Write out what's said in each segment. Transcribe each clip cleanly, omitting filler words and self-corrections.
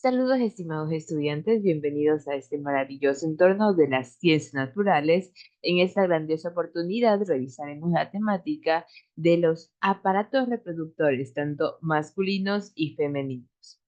Saludos, estimados estudiantes, bienvenidos a este maravilloso entorno de las ciencias naturales. En esta grandiosa oportunidad revisaremos la temática de los aparatos reproductores, tanto masculinos y femeninos.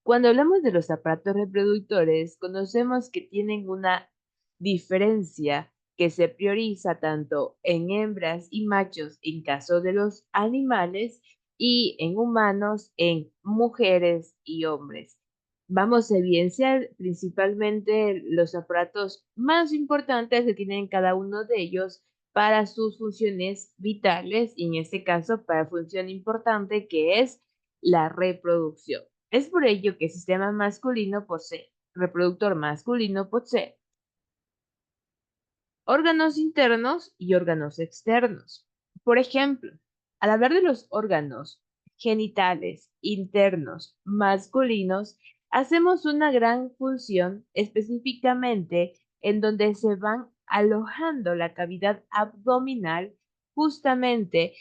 Cuando hablamos de los aparatos reproductores, conocemos que tienen una diferencia que se prioriza tanto en hembras y machos en caso de los animales y en humanos en mujeres y hombres. Vamos a evidenciar principalmente los aparatos más importantes que tienen cada uno de ellos para sus funciones vitales y en este caso para función importante que es la reproducción. Es por ello que el sistema masculino posee, reproductor masculino posee órganos internos y órganos externos. Por ejemplo, al hablar de los órganos genitales internos masculinos, hacemos una gran función específicamente en donde se van alojando la cavidad abdominal justamente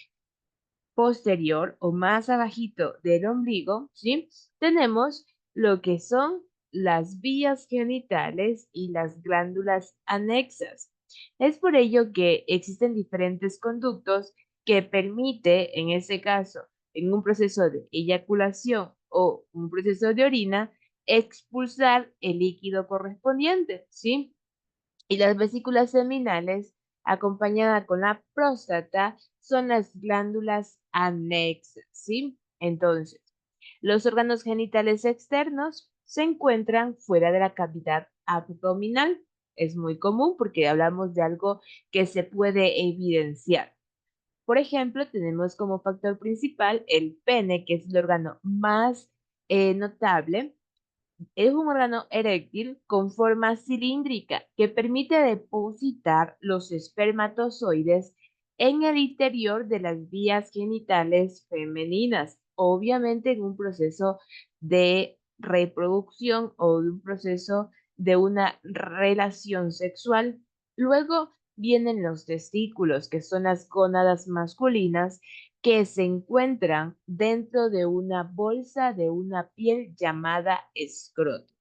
posterior o más abajito del ombligo, ¿sí? Tenemos lo que son las vías genitales y las glándulas anexas. Es por ello que existen diferentes conductos que permite, en ese caso, en un proceso de eyaculación o un proceso de orina, expulsar el líquido correspondiente, ¿sí? Y las vesículas seminales, acompañada con la próstata, son las glándulas anexas, ¿sí? Entonces, los órganos genitales externos se encuentran fuera de la cavidad abdominal. Es muy común porque hablamos de algo que se puede evidenciar. Por ejemplo, tenemos como factor principal el pene, que es el órgano más notable. Es un órgano eréctil con forma cilíndrica que permite depositar los espermatozoides en el interior de las vías genitales femeninas, obviamente en un proceso de reproducción o de un proceso de una relación sexual. Luego vienen los testículos, que son las gónadas masculinas que se encuentran dentro de una bolsa de una piel llamada escroto.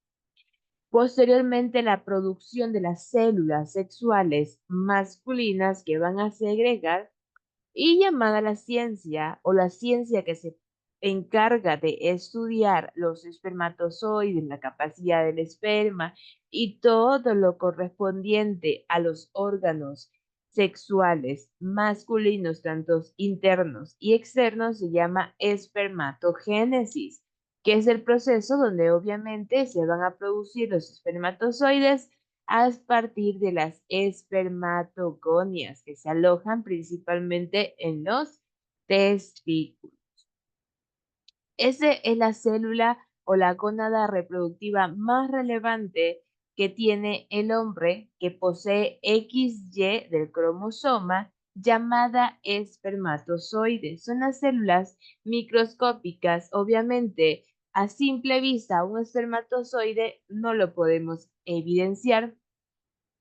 Posteriormente, la producción de las células sexuales masculinas que van a segregar y llamada la ciencia o la ciencia que se encarga de estudiar los espermatozoides, la capacidad del esperma y todo lo correspondiente a los órganos sexuales masculinos, tanto internos y externos, se llama espermatogénesis, que es el proceso donde obviamente se van a producir los espermatozoides a partir de las espermatogonias que se alojan principalmente en los testículos. Esa es la célula o la gónada reproductiva más relevante que tiene el hombre, que posee XY del cromosoma, llamada espermatozoide. Son las células microscópicas. Obviamente, a simple vista, un espermatozoide no lo podemos evidenciar.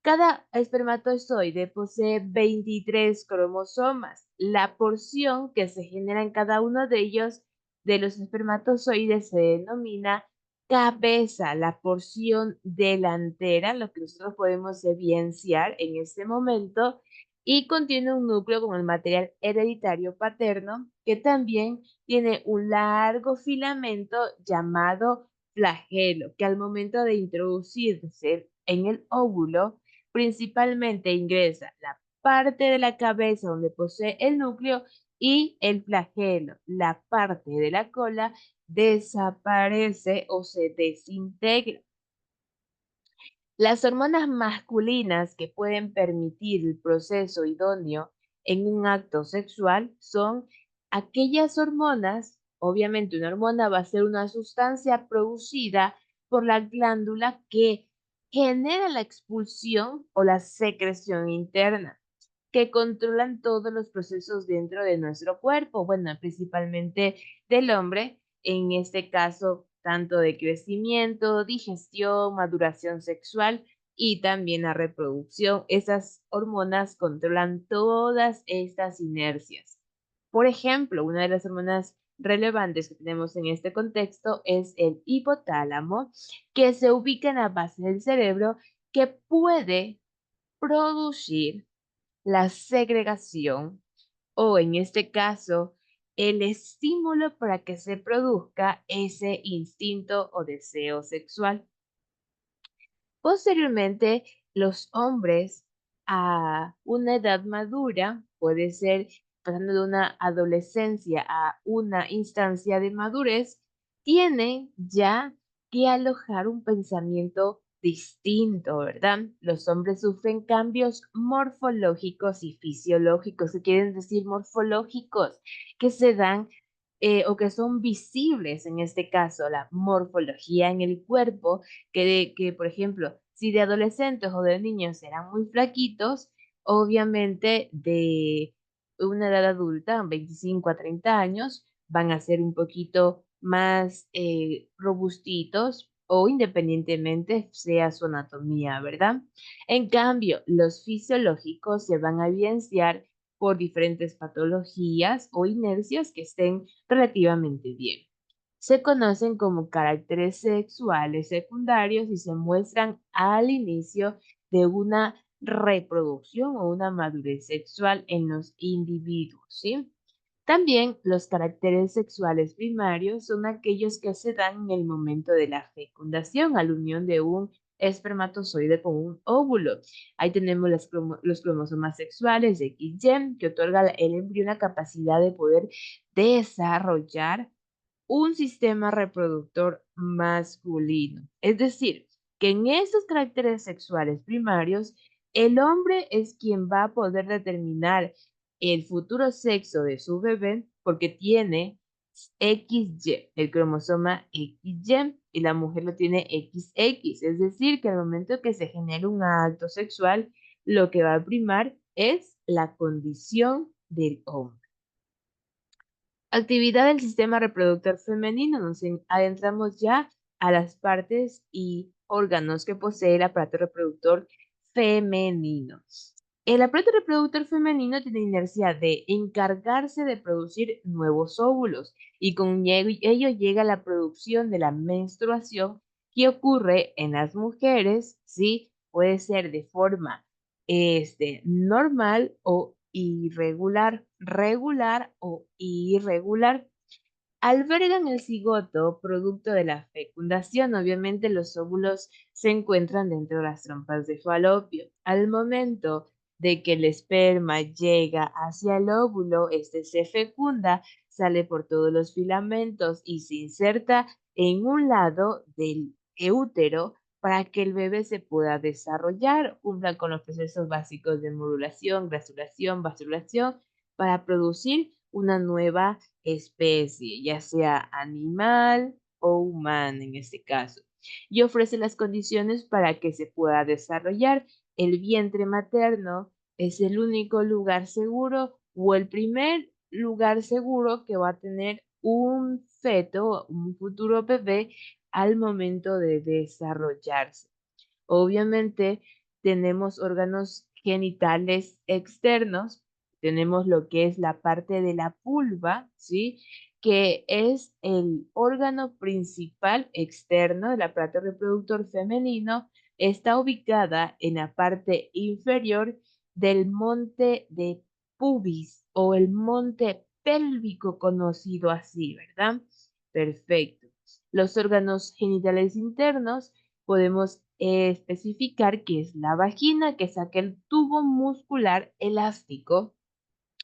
Cada espermatozoide posee 23 cromosomas. La porción que se genera en cada uno de ellos, de los espermatozoides, se denomina cabeza, la porción delantera, lo que nosotros podemos evidenciar en este momento, y contiene un núcleo con el material hereditario paterno, que también tiene un largo filamento llamado flagelo, que al momento de introducirse en el óvulo, principalmente ingresa la parte de la cabeza donde posee el núcleo y el flagelo, la parte de la cola, desaparece o se desintegra. Las hormonas masculinas que pueden permitir el proceso idóneo en un acto sexual son aquellas hormonas. Obviamente una hormona va a ser una sustancia producida por la glándula que genera la expulsión o la secreción interna, que controlan todos los procesos dentro de nuestro cuerpo, bueno, principalmente del hombre, en este caso, tanto de crecimiento, digestión, maduración sexual y también la reproducción. Esas hormonas controlan todas estas inercias. Por ejemplo, una de las hormonas relevantes que tenemos en este contexto es el hipotálamo, que se ubica en la base del cerebro, que puede producir la segregación o en este caso, el estímulo para que se produzca ese instinto o deseo sexual. Posteriormente, los hombres a una edad madura, puede ser pasando de una adolescencia a una instancia de madurez, tienen ya que alojar un pensamiento distinto, ¿verdad? Los hombres sufren cambios morfológicos y fisiológicos. ¿Qué quieren decir morfológicos? Que se dan o que son visibles, en este caso, la morfología en el cuerpo que, por ejemplo, si de adolescentes o de niños eran muy flaquitos, obviamente de una edad adulta, 25 a 30 años, van a ser un poquito más robustitos o independientemente sea su anatomía, ¿verdad? En cambio, los fisiológicos se van a evidenciar por diferentes patologías o inercias que estén relativamente bien. Se conocen como caracteres sexuales secundarios y se muestran al inicio de una reproducción o una madurez sexual en los individuos, ¿sí? También los caracteres sexuales primarios son aquellos que se dan en el momento de la fecundación, a la unión de un espermatozoide con un óvulo. Ahí tenemos los cromosomas sexuales de XY, que otorga al embrión la capacidad de poder desarrollar un sistema reproductor masculino. Es decir, que en estos caracteres sexuales primarios, el hombre es quien va a poder determinar el futuro sexo de su bebé porque tiene XY, el cromosoma XY, y la mujer lo tiene XX. Es decir, que al momento que se genere un acto sexual, lo que va a primar es la condición del hombre. Actividad del sistema reproductor femenino. Nos adentramos ya a las partes y órganos que posee el aparato reproductor femenino. El aparato reproductor femenino tiene inercia de encargarse de producir nuevos óvulos y con ello llega la producción de la menstruación que ocurre en las mujeres, ¿sí? Puede ser de forma normal o irregular, regular o irregular. Albergan el cigoto, producto de la fecundación. Obviamente los óvulos se encuentran dentro de las trompas de falopio. Al momento de que el esperma llega hacia el óvulo, este se fecunda, sale por todos los filamentos y se inserta en un lado del útero para que el bebé se pueda desarrollar, cumpla con los procesos básicos de modulación, granulación, vasculación, para producir una nueva especie, ya sea animal o humana en este caso, y ofrece las condiciones para que se pueda desarrollar. El vientre materno es el único lugar seguro o el primer lugar seguro que va a tener un feto, un futuro bebé al momento de desarrollarse. Obviamente tenemos órganos genitales externos, tenemos lo que es la parte de la vulva, ¿sí? Que es el órgano principal externo del aparato reproductor femenino, está ubicada en la parte inferior del monte de pubis o el monte pélvico conocido así, ¿verdad? Perfecto. Los órganos genitales internos podemos especificar que es la vagina, que es aquel tubo muscular elástico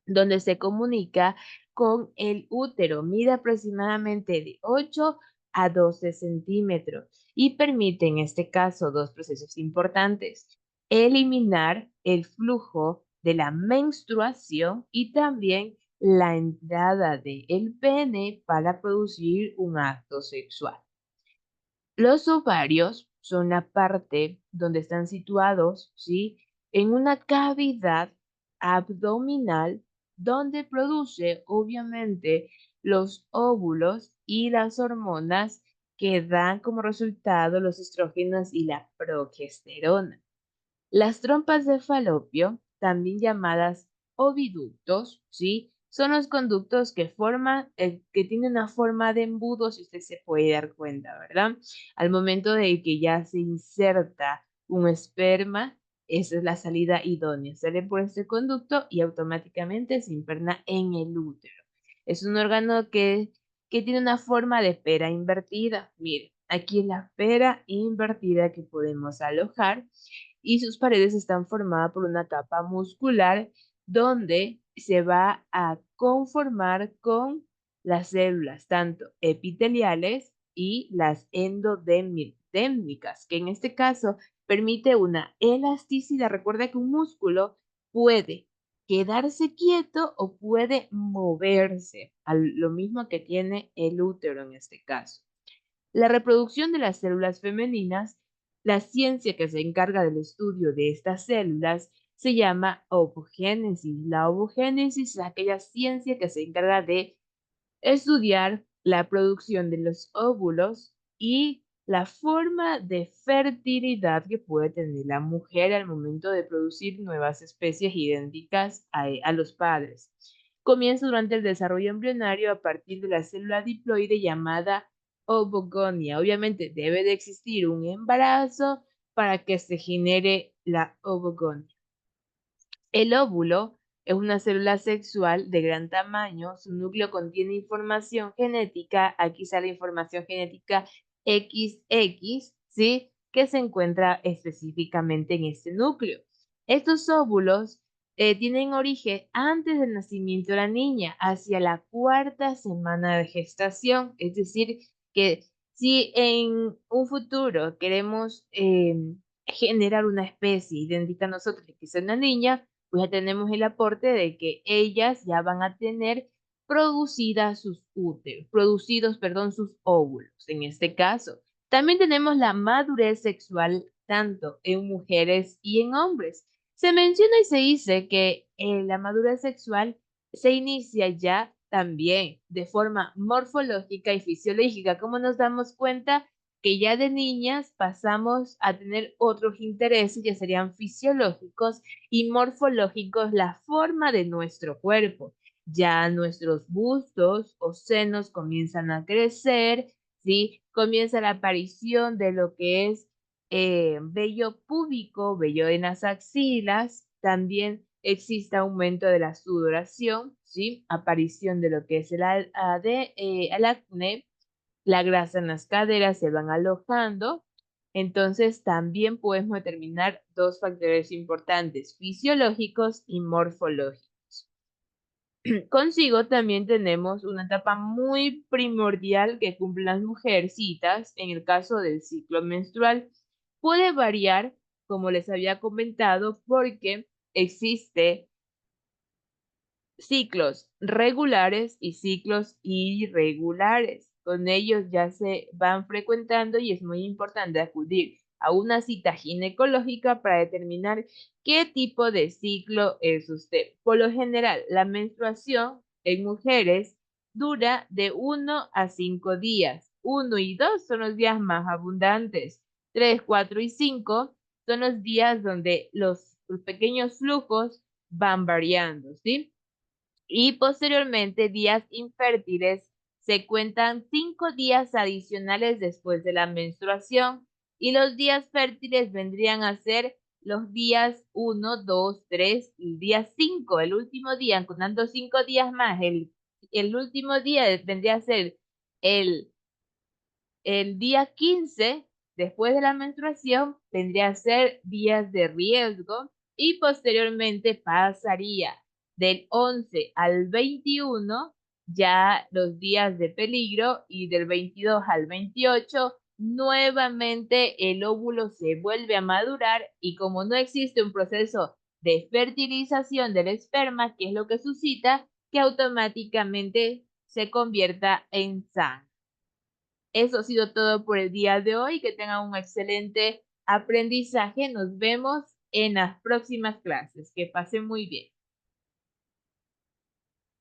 donde se comunica con el útero. Mide aproximadamente de 8 a 12 centímetros y permite en este caso dos procesos importantes: eliminar el flujo de la menstruación y también la entrada del pene para producir un acto sexual. Los ovarios son la parte donde están situados, ¿sí? En una cavidad abdominal donde produce obviamente los óvulos y las hormonas que dan como resultado los estrógenos y la progesterona. Las trompas de falopio, también llamadas oviductos, ¿sí? son los conductos que que tienen una forma de embudo, si usted se puede dar cuenta, ¿verdad? Al momento de que ya se inserta un esperma, esa es la salida idónea. Sale por este conducto y automáticamente se impregna en el útero. Es un órgano que tiene una forma de pera invertida. Mire, aquí es la pera invertida que podemos alojar y sus paredes están formadas por una capa muscular donde se va a conformar con las células, tanto epiteliales y las endodérmicas, que en este caso permite una elasticidad. Recuerda que un músculo puede quedarse quieto o puede moverse, lo mismo que tiene el útero en este caso. La reproducción de las células femeninas, la ciencia que se encarga del estudio de estas células, se llama ovogénesis. La ovogénesis es aquella ciencia que se encarga de estudiar la producción de los óvulos y la forma de fertilidad que puede tener la mujer al momento de producir nuevas especies idénticas a los padres. Comienza durante el desarrollo embrionario a partir de la célula diploide llamada ovogonia. Obviamente debe de existir un embarazo para que se genere la ovogonia. El óvulo es una célula sexual de gran tamaño. Su núcleo contiene información genética. Aquí sale información genética XX, ¿sí? Que se encuentra específicamente en este núcleo. Estos óvulos tienen origen antes del nacimiento de la niña, hacia la cuarta semana de gestación. Es decir, que si en un futuro queremos generar una especie idéntica a nosotros, que sea una niña, pues ya tenemos el aporte de que ellas ya van a tener producidos, perdón, sus óvulos, en este caso. También tenemos la madurez sexual tanto en mujeres y en hombres. Se menciona y se dice que la madurez sexual se inicia ya también de forma morfológica y fisiológica. ¿Cómo nos damos cuenta? Que ya de niñas pasamos a tener otros intereses, ya serían fisiológicos y morfológicos, la forma de nuestro cuerpo. Ya nuestros bustos o senos comienzan a crecer, ¿sí? Comienza la aparición de lo que es vello púbico, vello en las axilas, también existe aumento de la sudoración, ¿sí? Aparición de lo que es el acné, la grasa en las caderas se van alojando. Entonces también podemos determinar dos factores importantes, fisiológicos y morfológicos. Consigo también tenemos una etapa muy primordial que cumplen las mujercitas en el caso del ciclo menstrual. Puede variar, como les había comentado, porque existe ciclos regulares y ciclos irregulares. Con ellos ya se van frecuentando y es muy importante acudir a una cita ginecológica para determinar qué tipo de ciclo es usted. Por lo general, la menstruación en mujeres dura de 1 a 5 días. 1 y 2 son los días más abundantes. 3, 4 y 5 son los días donde los pequeños flujos van variando, ¿sí? Y posteriormente, días infértiles, se cuentan 5 días adicionales después de la menstruación y los días fértiles vendrían a ser los días 1, 2, 3 y día 5. El último día, contando 5 días más, el último día vendría a ser el el día 15, después de la menstruación, tendría a ser días de riesgo y posteriormente pasaría del 11 al 21 ya los días de peligro y del 22 al 28 nuevamente el óvulo se vuelve a madurar y como no existe un proceso de fertilización del esperma, que es lo que suscita que automáticamente se convierta en sangre. Eso ha sido todo por el día de hoy. Que tengan un excelente aprendizaje. Nos vemos en las próximas clases. Que pasen muy bien.